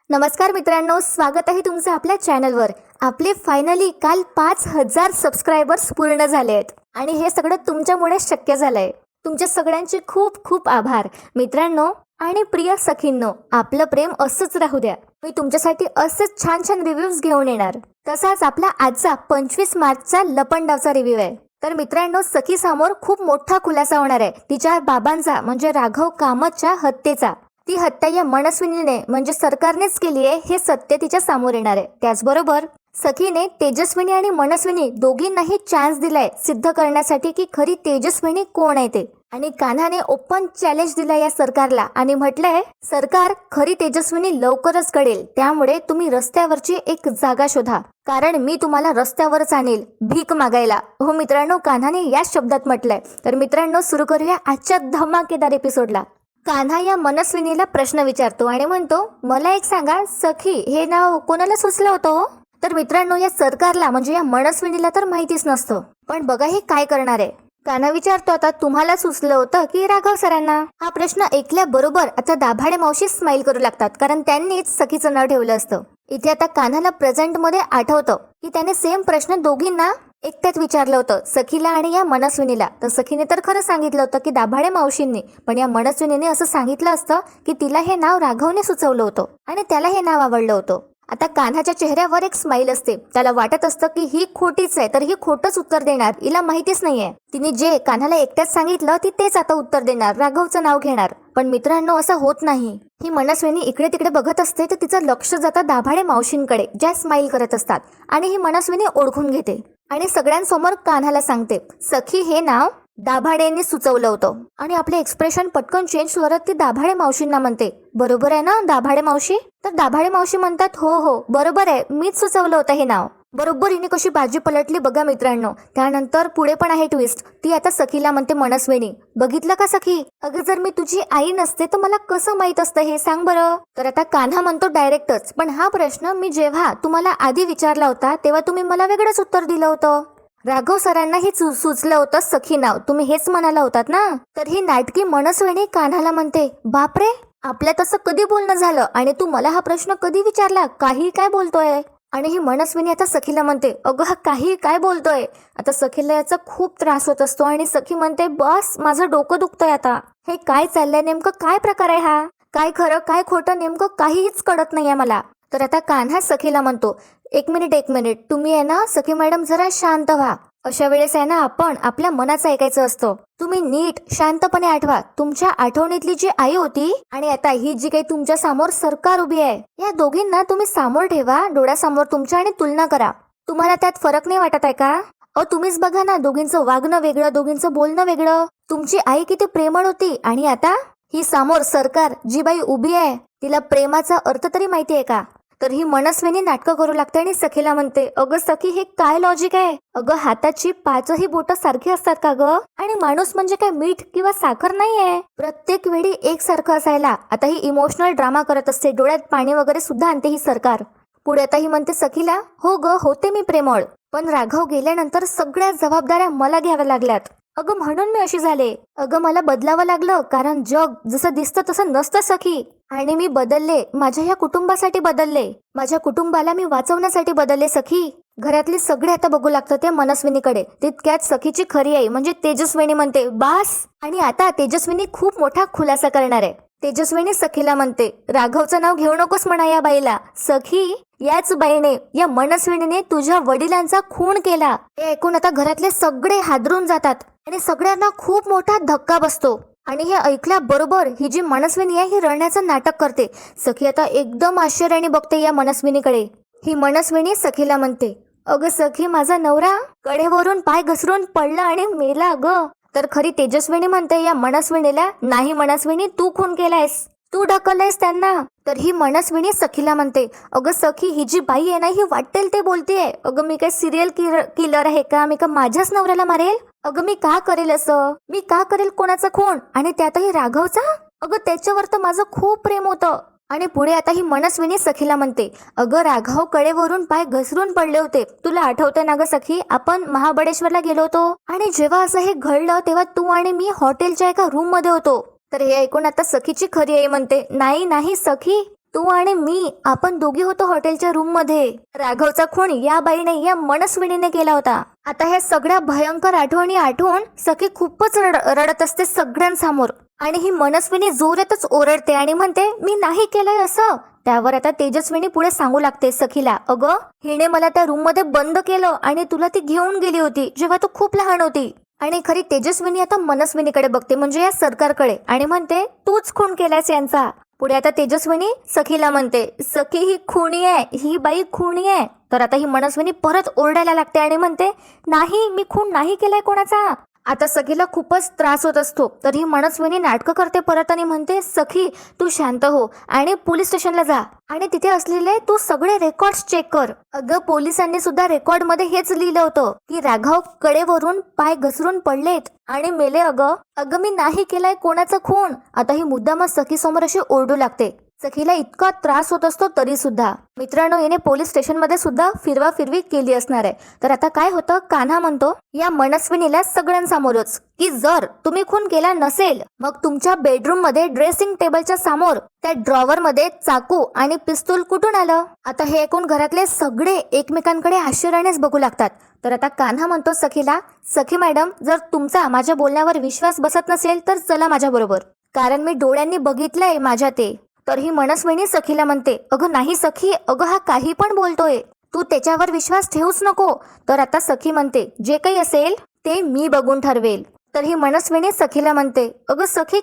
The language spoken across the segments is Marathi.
नमस्कार मित्रांनो, स्वागत आहे तुमचं आपल्या चॅनलवर. आपले फायनली काल 5,000 सबस्क्रायबर्स पूर्ण झाले आहेत आणि हे सगळं तुमच्यामुळे शक्य झालंय. तुमच्या सगळ्यांचे खूप खूप आभार मित्रांनो आणि प्रिय सखींनो. आपलं प्रेम असंच राहू द्या. मी तुमच्यासाठी असेच छान छान रिव्ह्यूज घेऊन येणार. तसाच आपला आजचा 25 मार्चचा लपंडावचा रिव्ह्यू आहे. तर मित्रांनो, सखी समोर खूप मोठा खुलासा होणार आहे तिच्या बाबांचा म्हणजे राघव कामतच्या हत्येचा. ती हत्या या मनस्विनीने म्हणजे सरकारनेच केली आहे हे सत्य तिच्या समोर येणार आहे. त्याचबरोबर सखीने तेजस्विनी आणि मनस्विनी दोघींनाही चान्स दिलाय सिद्ध करण्यासाठी की खरी तेजस्विनी कोण आहे ते. आणि कान्हाने ओपन चॅलेंज दिला या सरकारला आणि म्हटलंय, सरकार खरी तेजस्विनी लवकरच कळेल, त्यामुळे तुम्ही रस्त्यावरची एक जागा शोधा, कारण मी तुम्हाला रस्त्यावरच आणेल भीक मागायला. हो मित्रांनो, कान्हाने या शब्दात म्हटलंय. तर मित्रांनो, सुरू करूया आजच्या धमाकेदार एपिसोडला. कान्हा या मनस्विनीला प्रश्न विचारतो आणि म्हणतो, मला एक सांगा, सखी हे नाव कोणाला सुचलं होतं? तर मित्रांनो, या सरकारला म्हणजे या मनस्विनीला तर माहितीच नसतं. पण बघा हे काय करणार आहे. कान्हा विचारतो, आता तुम्हाला सुचलं होतं की राघव सरांना? हा प्रश्न ऐकल्याबरोबर आता दाभाडे मावशी स्माइल करू लागतात, कारण त्यांनीच सखीचं नाव ठेवलं असतं. इथे आता कान्हाला प्रेझेंट मध्ये आठवतं की त्याने सेम प्रश्न दोघींना एकट्यात विचारलं होतं, सखीला आणि या मनस्विनीला. तर सखीने तर खरं सांगितलं होतं की दाभाडे मावशींनी, पण या मनस्विनीने असं सांगितलं असतं की तिला हे नाव राघवने सुचवलं होतं आणि त्याला हे नाव आवडलं होतं. आता कान्हाच्या चेहऱ्यावर एक स्माइल असते. त्याला वाटत असतं की ही खोटीच आहे, तर ही खोटंच उत्तर देणार, हिला माहितीच नाहीये. तिने जे कान्हाला एकट्याच सांगितलं ती तेच आता उत्तर देणार, राघवचं नाव घेणार. पण मित्रांनो, असं होत नाही. ही मनस्विनी इकडे तिकडे बघत असते तर तिचं लक्ष जातं दाभाडे मावशींकडे, ज्या स्माइल करत असतात. आणि ही मनस्विनी ओळखून घेते आणि सगळ्यांसमोर कान्हाला सांगते, सखी हे नाव दाभाडेंनी सुचवलं होतं. आणि आपले एक्सप्रेशन पटकन चेंज करत ती दाभाडे मावशींना म्हणते, बरोबर आहे ना दाभाडे मावशी? तर दाभाडे मावशी म्हणतात, हो हो बरोबर आहे, मीच सुचवलं होतं हे नाव. बरोबर हिने कशी बाजी पलटली बघा मित्रांनो. त्यानंतर पुढे पण आहे ट्विस्ट. ती आता सखीला म्हणते, मनस्विनी बघितलं का सखी, अगं जर मी तुझी आई नसते तर मला कसं माहित असतं हे सांग बरं. तर आता कान्हा म्हणतो डायरेक्टच, पण हा प्रश्न मी जेव्हा तुम्हाला आधी विचारला होता तेव्हा तुम्ही मला वेगळंच उत्तर दिलं होतं. राघव सरांना हे सुचलं होतं सखी नाव, तुम्ही हेच म्हणाला होतात ना. तर ही नाटकी मनस्विनी कान्हाला म्हणते, बापरे आपल्या तसं कधी बोलणं झालं आणि तू मला हा प्रश्न कधी विचारला, काही काय बोलतोय. आणि ही मनस्विनी आता सखीला म्हणते, अगं हा काही काय बोलतोय. आता सखीला याचा खूप त्रास होत असतो आणि सखी म्हणते, बस माझं डोकं दुखतंय आता. हे काय चाललंय नेमकं, काय प्रकार आहे हा, काय खरं काय खोटं नेमकं काहीच कळत नाहीये मला. तर आता कान्हा सखीला म्हणतो, एक मिनिट तुम्ही आहे ना सखी मॅडम जरा शांत व्हा. अशा वेळेस आहे ना आपण आपल्या मनाचं ऐकायचं असतं. तुम्ही नीट शांतपणे आठवा, तुमच्या आठवणीतली जी आई होती आणि आता ही जी काही तुमच्या समोर सरकार उभी आहे, या दोघींना तुम्ही समोर ठेवा डोळ्यासमोर तुमच्या आणि तुलना करा. तुम्हाला त्यात फरक नाही वाटत आहे का? तुम्हीच बघा ना, दोघींचं वागणं वेगळं, दोघींचं बोलणं वेगळं. तुमची आई किती प्रेमळ होती आणि आता ही समोर सरकार जी बाई उभी आहे, तिला प्रेमाचा अर्थ तरी माहिती आहे का? तर ही मनस्विनी नाटकं करू लागते आणि सखीला म्हणते, अगं सखी हे काय लॉजिक आहे, अगं हाताची 5ही बोटं सारखी असतात का ग? आणि माणूस म्हणजे काय मीठ किंवा साखर नाहीये प्रत्येक वेळी एक सारखं असायला. आता ही इमोशनल ड्रामा करत असते, डोळ्यात पाणी वगैरे सुद्धा आणते ही सरकार. पुढे आता ही म्हणते सखीला, हो ग होते मी प्रेमळ, पण राघव गेल्यानंतर सगळ्या जबाबदाऱ्या मला घ्याव्या लागल्यात. अगं म्हणून मी अशी झाले, अगं मला बदलावं लागलं, कारण जग जसं दिसतं तसं नसतं सखी. आणि मी बदलले, माझ्या ह्या कुटुंबासाठी बदलले, माझ्या कुटुंबाला मी वाचवण्यासाठी बदलले सखी. घरातले सगळे आता बघू लागतं त्या मनस्विनीकडे. तितक्यात सखीची खरी आई म्हणजे तेजस्विनी म्हणते, बास. आणि आता तेजस्विनी खूप मोठा खुलासा करणार आहे. तेजस्विनी सखीला म्हणते, राघवचं नाव घेऊ नकोस म्हणा या बाईला. सखी याच बाईने, या मनस्विनीने तुझ्या वडिलांचा खून केला. हे ऐकून आता घरातले सगळे हादरून जातात आणि सगळ्यांना खूप मोठा धक्का बसतो. आणि हे ऐकल्याबरोबर ही जी मनस्विनी आहे ही रडण्याचं नाटक करते. सखी आता एकदम आश्चर्याने बघते या मनस्विनीकडे. ही मनस्विनी सखीला म्हणते, अगं सखी माझा नवरा कडेवरून पाय घसरून पडला आणि मेला ग. तर खरी तेजस्विनी म्हणते या मनस्विनीला, नाही मनस्विनी तू खून केलायस, तू ढकललायस त्यांना. तर ही मनस्विनी सखीला म्हणते, अगं सखी ही जी बाई आहे ना ही वाटेल ते बोलतेय. अगं मी काय सिरियल किलर आहे का? मी का माझ्याच नवऱ्याला मारेल? अगं मी का करेल असं? मी का करेल कोणाचा खून? आणि त्यातही राघवचा? अगं त्याच्यावर तर माझं खूप प्रेम होतं. आणि पुढे आता ही मनस्विनी सखीला म्हणते, अगं राघव कडेवरून पाय घसरून पडले होते, तुला आठवतंय ना ग सखी, आपण महाबळेश्वरला गेलो होतो आणि जेव्हा असं हे घडलं तेव्हा तू आणि मी हॉटेलच्या एका रूम मध्ये होतो. तर हे ऐकून आता सखीची खरी आई म्हणते, नाही नाही सखी, तू आणि मी आपण दोघी होतो हॉटेलच्या रूम मध्ये. राघवचा खून या बाईने, या मनस्विनीने केला होता. आता ह्या सगळ्या भयंकर आठवणी आठवून सखी खूपच रडत असते सगळ्यांसमोर. आणि ही मनस्विनी जोरातच ओरडते आणि म्हणते मी नाही केलंय असं. त्यावर आता तेजस्विनी पुढे सांगू लागते सखीला, अगं हिने मला त्या रूम मध्ये बंद केलं आणि तुला ती घेऊन गेली होती जेव्हा तू खूप लहान होती. आणि खरी तेजस्विनी आता मनस्विनीकडे बघते, म्हणजे या सरकारकडे, आणि म्हणते तूच खून केलायस यांचा. पुढे आता तेजस्विनी सखीला म्हणते, सखी ही खुनी आहे, ही बाई खुनी आहे. तर आता ही मनस्विनी परत ओरडायला लागते आणि म्हणते नाही, मी खून नाही केलाय कोणाचा. आता सखीला खूपच त्रास होत असतो. तर ही मनस्विनी नाटकं करते परत आणि म्हणते, सखी तू शांत हो आणि पोलीस स्टेशनला जा आणि तिथे असलेले तू सगळे रेकॉर्ड्स चेक कर. अगं पोलिसांनी सुद्धा रेकॉर्ड मध्ये हेच लिहिलं होतं की राघव कडेवरून पाय घसरून पडलेत आणि मेले. अगं मी नाही केलाय कोणाचा खून. आता ही मुद्दामच सखी समोर अशी ओरडू लागते. सखीला इतका त्रास होत असतो तरी सुद्धा. मित्रांनो, हिने पोलीस स्टेशन मध्ये सुद्धा फिरवी केली असणार आहे. तर आता काय होतं, कान्हा म्हणतो या मनस्विनीला सगळ्यांसमोरच की जर तुम्ही खून केला नसेल मग तुमच्या बेडरूम मध्ये ड्रेसिंग टेबलच्या समोर त्या ड्रॉवर मध्ये चाकू आणि पिस्तूल कुठून आलं. आता हे ऐकून घरातले सगळे एकमेकांकडे आश्चर्यानेच बघू लागतात. तर आता कान्हा म्हणतो सखीला, सखी मॅडम जर तुमचा माझ्या बोलण्यावर विश्वास बसत नसेल तर चला माझ्या बरोबर, कारण मी डोळ्यांनी बघितलंय माझ्या ते. तर ही मनस्विनी सखीला म्हणते, अगं नाही सखी, अगं हा काही पण बोलतोय, तू त्याच्यावर विश्वास ठेवूच नको. तर आता सखी म्हणते जे काही असेल ते मी बघून ठरवेल. तर ही मनस्विनी सखीला म्हणते, अगं सखी,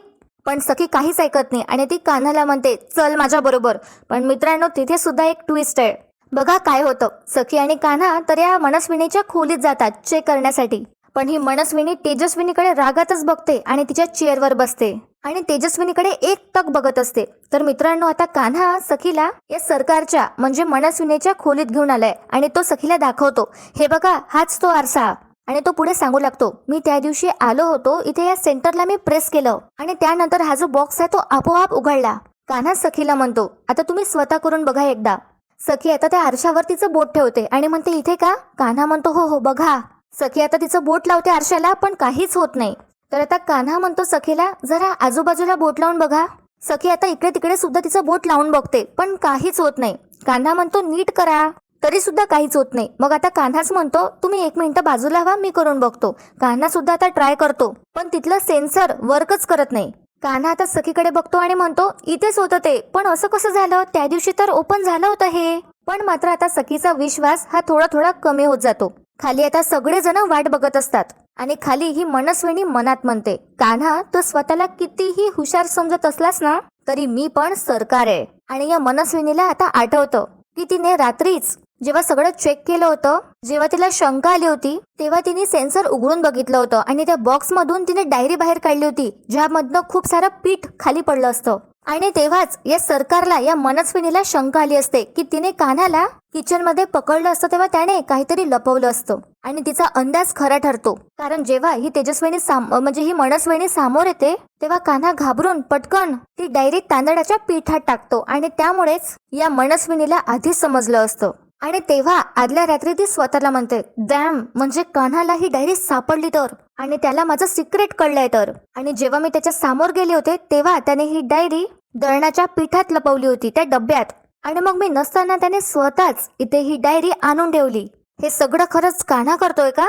पण सखी काहीच ऐकत नाही आणि ती कान्हाला म्हणते चल माझ्या बरोबर. पण मित्रांनो, तिथे सुद्धा एक ट्विस्ट आहे. बघा काय होतं, सखी आणि कान्हा तर या मनस्विनीच्या खोलीत जातात चेक करण्यासाठी. पण ही मनस्विनी तेजस्विनीकडे रागातच बघते आणि तिच्या चेअरवर बसते आणि तेजस्विनीकडे एकटक बघत असते. तर मित्रांनो, आता कान्हा सखीला या सरकारच्या म्हणजे मनस्विनीच्या खोलीत घेऊन आलाय आणि तो सखीला दाखवतो, हे बघा हाच तो आरसा. आणि तो पुढे सांगू लागतो, मी त्या दिवशी आलो होतो इथे, या सेंटरला मी प्रेस केलं आणि त्यानंतर हा जो बॉक्स आहे तो आपोआप उघडला. कान्हा सखीला म्हणतो, आता तुम्ही स्वतः करून बघा एकदा. सखी आता त्या आरशावर तिचं बोट ठेवते आणि म्हणते इथे का. कान्हा म्हणतो हो हो बघा. सखी आता तिचं बोट लावते आरशाला पण काहीच होत नाही. तर आता कान्हा म्हणतो सखीला, जरा आजूबाजूला बोट लावून बघा. सखी आता इकडे तिकडे सुद्धा तिचं बोट लावून बघते पण काहीच होत नाही. कान्हा म्हणतो नीट करा, तरी सुद्धा काहीच होत नाही. मग आता कान्हाच म्हणतो तुम्ही 1 मिनिट बाजूला व्हा, मी करून बघतो. कान्हा सुद्धा आता ट्राय करतो पण तिथलं सेन्सर वर्कच करत नाही. कान्हा आता सखीकडे बघतो आणि म्हणतो इथेच होतं ते, पण असं कसं झालं, त्या दिवशी तर ओपन झालं होतं हे. पण मात्र आता सखीचा विश्वास हा थोडा थोडा कमी होत जातो. खाली आता सगळेजण वाट बघत असतात आणि खाली ही मनस्विनी मनात म्हणते, कान्हा तू स्वतःला कितीही हुशार समजत असलास ना तरी मी पण सरकार आहे. आणि या मनस्विनीला आता आठवतं की तिने रात्रीच जेव्हा सगळं चेक केलं होतं, जेव्हा तिला शंका आली होती तेव्हा तिने सेन्सर उघडून बघितलं होतं आणि त्या बॉक्स मधून तिने डायरी बाहेर काढली होती ज्यामधनं खूप सारं पीठ खाली पडलं असतं. आणि तेव्हाच या सरकारला, या मनस्विनीला शंका आली असते की तिने कान्हाला किचन मध्ये पकडलं असतं तेव्हा त्याने काहीतरी लपवलं असतं. आणि तिचा अंदाज खरा ठरतो, कारण जेव्हा ही तेजस्विनी म्हणजे ही मनस्विनी समोर येते तेव्हा कान्हा घाबरून पटकन ती डायरी तांदळाच्या पिठात टाकतो आणि त्यामुळेच या मनस्विनीला आधीच समजलं असतं. आणि तेव्हा आदल्या रात्री ती स्वतःला म्हणते, डॅम, म्हणजे कान्हाला ही डायरी सापडली तर, आणि त्याला माझं सिक्रेट कळलंय तर. आणि जेव्हा मी त्याच्या समोर गेले होते तेव्हा त्याने ही डायरी दळणाच्या पिठात लपवली होती त्या डब्यात, आणि मग मी नसताना त्याने स्वतःच इथे ही डायरी आणून ठेवली. हे सगळं खरंच कान्हा करतोय का.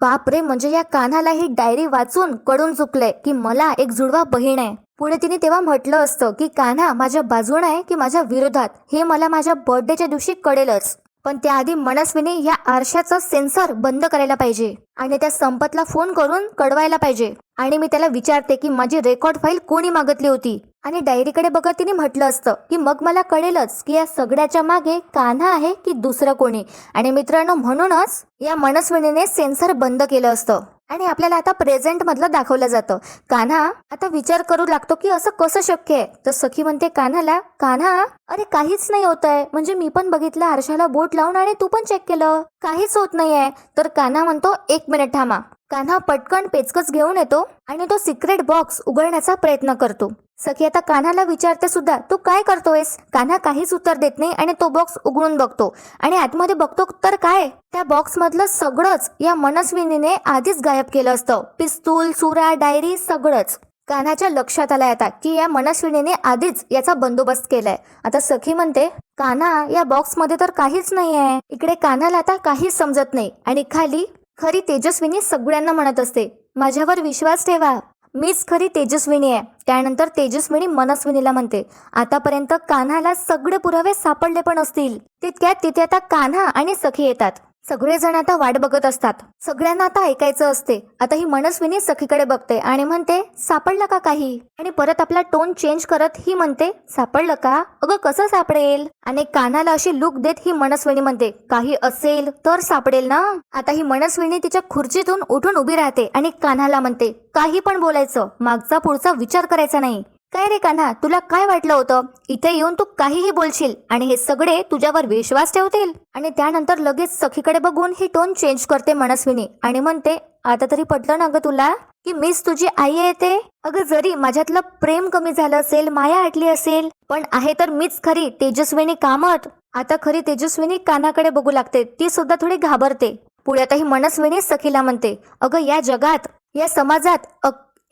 बापरे, म्हणजे या कान्हाला ही डायरी वाचून कळून चुकलंय की मला एक जुळवा बहीण आहे. पुढे तिने तेव्हा म्हटलं असतं की कान्हा माझ्या बाजूने आहे की माझ्या विरोधात हे मला माझ्या बर्थडेच्या दिवशी कळेलच. पण त्याआधी मनस्विनी या आरशाचा सेन्सर बंद करायला पाहिजे आणि त्या संपतला फोन करून कळवायला पाहिजे. आणि मी त्याला विचारते की माझी रेकॉर्ड फाईल कोणी मागितली होती. आणि डायरीकडे बघत तिने म्हटलं असतं की मग मला कळेलच की या सगळ्याच्या मागे कान्हा आहे की दुसरं कोणी. आणि मित्रांनो, म्हणूनच या मनस्विनीने सेन्सर बंद केलं असतं. आणि आपल्याला आता प्रेझेंट मधलं दाखवलं जातं. कान्हा आता विचार करू लागतो की असं कसं शक्य आहे. तर सखी म्हणते कान्हाला, कान्हा अरे काहीच नाही होत आहे, म्हणजे मी पण बघितलं आरशाला बोट लावून आणि तू पण चेक केलं, काहीच होत नाहीये. तर कान्हा म्हणतो 1 मिनिट थांबा. कान्हा पटकन पेचकस घेऊन येतो आणि तो सिक्रेट बॉक्स उघडण्याचा प्रयत्न करतो. सखी आता कान्हाला विचारते सुद्धा, तू काय करतोयस. कान्हा काहीच उत्तर देत नाही आणि तो बॉक्स उघडून बघतो आणि आतमध्ये बघतो तर काय, त्या बॉक्स मधलं सगळंच या मनस्विनीने आधीच गायब केलं असतं. पिस्तूल, सुरा, डायरी सगळंच. कान्हाच्या लक्षात आलाय आता की या मनस्विनीने आधीच याचा बंदोबस्त केलाय. आता सखी म्हणते, कान्हा या बॉक्समध्ये तर काहीच नाही आहे. इकडे कान्हाला आता काहीच समजत नाही आणि खाली खरी तेजस्विनी सगळ्यांना म्हणत असते, माझ्यावर विश्वास ठेवा, मीच खरी तेजस्विनी आहे. त्यानंतर तेजस्विनी मनस्विनीला म्हणते, आतापर्यंत कान्हाला सगळे पुरावे सापडले पण असतील. तितक्यात तिथे आता कान्हा आणि सखी येतात. सगळेजण आता वाट बघत असतात. सगळ्यांना आता ऐकायचं असते. आता ही मनस्विनी सखीकडे बघते आणि म्हणते, सापडलं का काही? आणि परत आपला टोन चेंज करत ही म्हणते, सापडलं का? अगं कसं सापडेल? आणि कान्हाला अशी लुक देत ही मनस्विनी म्हणते, काही असेल तर सापडेल ना. आता ही मनस्विनी तिच्या खुर्चीतून उठून उभी राहते आणि कान्हाला म्हणते, काही पण बोलायचं, मागचा पुढचा विचार करायचा नाही. काय रे कान्हा, तुला काय वाटलं होतं इथे येऊन तू काहीही बोलशील आणि हे सगळे तुझ्यावर विश्वास ठेवतील? आणि त्यानंतर लगेच सखीकडे बघून ही टोन चेंज करते मनस्विनी आणि म्हणते, आता तरी पटलं ना ग तुला की मीच तुझी आई आहे ते? अगं जरी माझ्यातलं प्रेम कमी झालं असेल, माया हटली असेल, पण आहे तर मीच खरी तेजस्विनी कामत. आता खरी तेजस्विनी कान्हाकडे बघू लागते. ती सुद्धा थोडी घाबरते. पुढे आता ही मनस्विनी सखीला म्हणते, अगं या जगात, या समाजात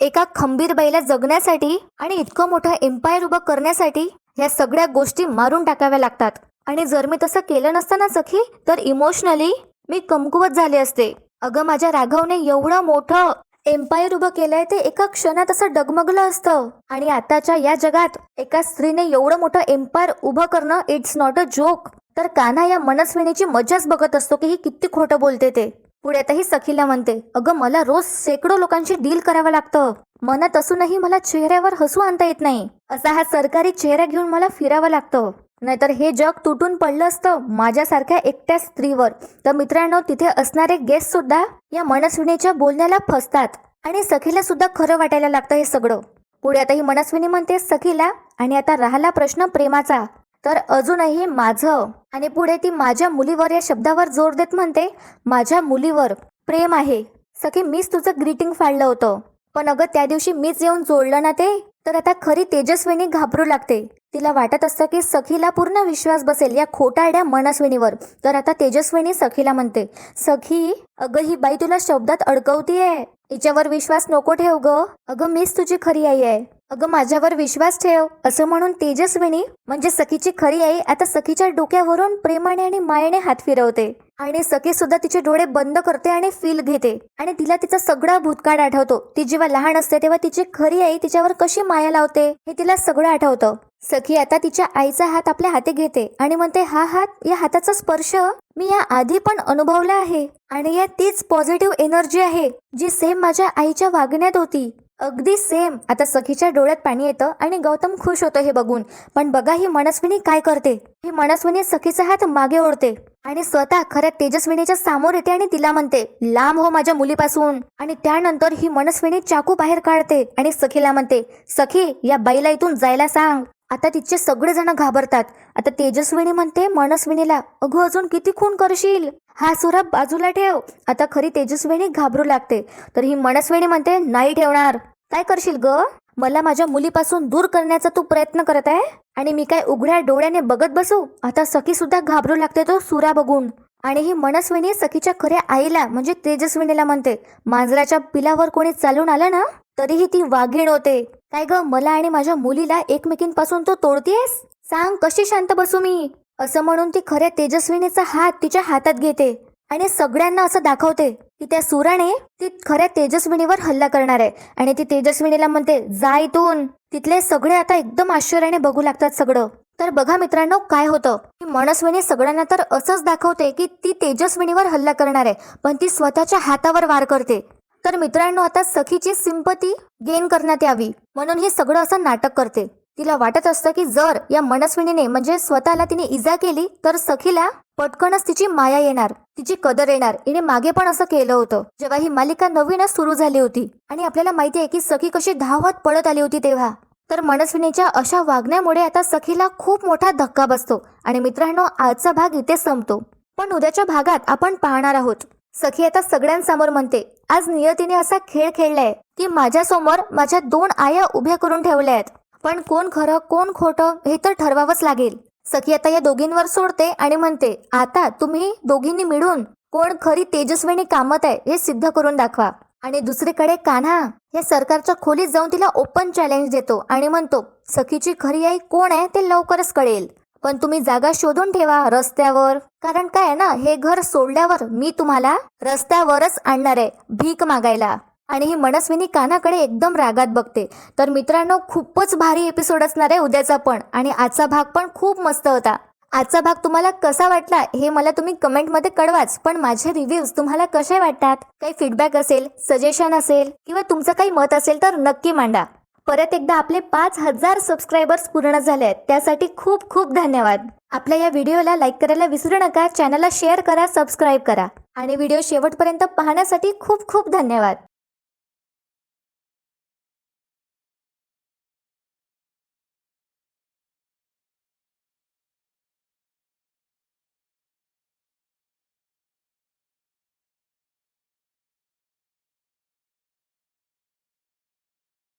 एका खंबीर बाईला जगण्यासाठी आणि इतकं मोठं एम्पायर उभं करण्यासाठी या सगळ्या गोष्टी मारून टाकाव्या लागतात. आणि जर मी तसं केलं नसतं ना सखी, तर इमोशनली मी कमकुवत झाले असते. अगं माझ्या राघवने एवढं मोठं एम्पायर उभं केलंय, ते एका क्षणात असं डगमगलं असतं. आणि आताच्या या जगात एका स्त्रीने एवढं मोठं एम्पायर उभं करणं, इट्स नॉट अ जोक. तर कान्हा या मनस्विनीची मजाच बघत असतो की ही किती खोटं बोलते ते. पुढे आता ही सखीला म्हणते, अगं मला रोज शेकडो लोकांशी डील करावं लागतं. मनात असूनही मला चेहऱ्यावर हसू आणता येत नाही. असा हा सरकारी चेहरा घेऊन मला फिरावं लागतं. नाहीतर हे जग तुटून पडलं असतं माझ्यासारख्या एकट्या स्त्रीवर. तर मित्रांनो, तिथे असणारे गेस्ट सुद्धा या मनस्विनीच्या बोलण्याला फसतात आणि सखीला सुद्धा खरं वाटायला लागतं हे सगळं. पुढे आता ही मनस्विनी म्हणते सखीला, आणि आता राहिला प्रश्न प्रेमाचा, तर अजूनही माझं. आणि पुढे ती माझ्या मुलीवर या शब्दावर जोर देत म्हणते, माझ्या मुलीवर प्रेम आहे. सखी मीच तुझं ग्रीटिंग फाडलं होतं, पण अगं त्या दिवशी मीच येऊन जोडलं ना ते. तर आता खरी तेजस्विनी घाबरू लागते. तिला वाटत असतं की सखीला पूर्ण विश्वास बसेल या खोटारड्या मनस्विनीवर. तर आता तेजस्विनी सखीला म्हणते, सखी अगं ही बाई तुला शब्दात अडकवतीये, हिच्यावर विश्वास नको ठेव ग. अगं मीच तुझी खरी आई आहे, अगं माझ्यावर विश्वास ठेव. असं म्हणून तेजस्विनी म्हणजे सखीची खरी आई आता सखीच्या डोक्यावरून प्रेमाने आणि मायेने हात फिरवते. आणि सखी सुद्धा तिचे डोळे बंद करते आणि फील घेते. आणि तिला तिचा सगळा भूतकाळ आठवतो. ती जेव्हा लहान असते तेव्हा तिची खरी आई तिच्यावर कशी माया लावते हे तिला सगळं आठवतं. सखी आता तिच्या आईचा हात आपल्या हाती घेते आणि म्हणते, हा हात, या हाताचा स्पर्श मी या आधी पण अनुभवला आहे आणि या तीच पॉझिटिव्ह एनर्जी आहे जी सेम माझ्या आईच्या वागण्यात होती, अगदी सेम. आता सखीच्या डोळ्यात पाणी येतं आणि गौतम खुश होतो हे बघून. पण बघा ही मनस्विनी काय करते. ही मनस्विनी सखीचा हात मागे ओढते आणि स्वतः खऱ्या तेजस्विनीच्या समोर येते आणि तिला म्हणते, लांब हो माझ्या मुलीपासून. आणि त्यानंतर ही मनस्विनी चाकू बाहेर काढते आणि सखीला म्हणते, सखी या बाईला इथून जायला सांग. आता तिचे सगळेजण घाबरतात. आता तेजस्विनी म्हणते मनस्विनीला, अगं अजून किती खून करशील, हा सुरा बाजूला ठेव. आता खरी तेजस्विनी घाबरू लागते. तर ही मनस्विनी म्हणते, नाही ठेवणार. काय करशील ग? मला माझ्या मुलीपासून दूर करण्याचा तू प्रयत्न करत आहे आणि मी काय उघड्या डोळ्याने बघत बसू? आता सखी सुद्धा घाबरू लागते तो सुरा बघून. आणि ही मनस्विनी सखीच्या खऱ्या आईला म्हणजे तेजस्विनीला म्हणते, मांजराच्या पिलावर कोणी चालून आलं ना तरीही ती वाघीण होते. काय ग, मला आणि माझ्या मुलीला एकमेकींपासून तू तोडतीयस? सांग कशी शांत बसू मी? असं म्हणून ती खऱ्या तेजस्विनीचा हात तिच्या हातात घेते आणि सगळ्यांना असं दाखवते की त्या सुराने ती खऱ्या तेजस्विनीवर हल्ला करणार आहे. आणि ती तेजस्विनीला म्हणते, जा इथून. तिथले सगळे आता एकदम आश्चर्याने बघू लागतात सगळं. तर बघा मित्रांनो काय होतं, की मनस्विनी सगळ्यांना तर असंच दाखवते की ती तेजस्विनीवर हल्ला करणार आहे, पण ती स्वतःच्या हातावर वार करते. तर मित्रांनो आता सखीची सिंपती गेन करण्यात यावी म्हणून हे सगळं असं नाटक करते. तिला वाटत असतं की जर या मनस्विनीने म्हणजे स्वतःला तिने इजा केली तर सखीला पटकनच तिची माया येणार, तिची कदर येणार. हिने मागे पण असं केलं होतं जेव्हा ही मालिका नवीनच सुरू झाली होती आणि आपल्याला माहिती आहे की सखी कशी धावत पळत आली होती तेव्हा. तर मनस्विनीच्या अशा वागण्यामुळे आता सखीला खूप मोठा धक्का बसतो. आणि मित्रांनो आजचा भाग इथे संपतो, पण उद्याच्या भागात आपण पाहणार आहोत. सखी आता सगळ्यांसमोर म्हणते, आज नियतीने असा खेळ खेळलाय की माझ्यासमोर माझ्या 2 आया उभ्या करून ठेवल्या आहेत, पण कोण खरं कोण खोटं हे तर ठरवावंच लागेल. सखी आता या दोघींवर सोडते आणि म्हणते, आता तुम्ही दोघींनी मिळून कोण खरी तेजस्विनी कामत आहे हे सिद्ध करून दाखवा. आणि दुसरीकडे कान्हा या सरकारच्या खोलीत जाऊन तिला ओपन चॅलेंज देतो आणि म्हणतो सखीची खरी आई कोण आहे ते लवकरच कळेल, पण तुम्ही जागा शोधून ठेवा रस्त्यावर, कारण काय आहे ना, हे घर सोडल्यावर मी तुम्हाला रस्त्यावरच आणणार आहे भीक मागायला. आणि ही मनस्विनी कान्हाकडे एकदम रागात बघते. तर मित्रांनो, खूपच भारी एपिसोड असणार आहे उद्याचा पण, आणि आजचा भाग पण खूप मस्त होता. आजचा भाग तुम्हाला कसा वाटला हे मला तुम्ही कमेंटमध्ये कळवाच, पण माझे रिव्ह्यूज तुम्हाला कसे वाटतात, काही फीडबॅक असेल, सजेशन असेल किंवा तुमचं काही मत असेल तर नक्की मांडा. परत एकदा आपले 5,000 सबस्क्रायबर्स पूर्ण झाले आहेत, त्यासाठी खूप खूप धन्यवाद. आपल्या या व्हिडिओला लाईक करायला विसरू नका, चॅनलला शेअर करा, सबस्क्राईब करा आणि व्हिडिओ शेवटपर्यंत पाहण्यासाठी खूप खूप धन्यवाद.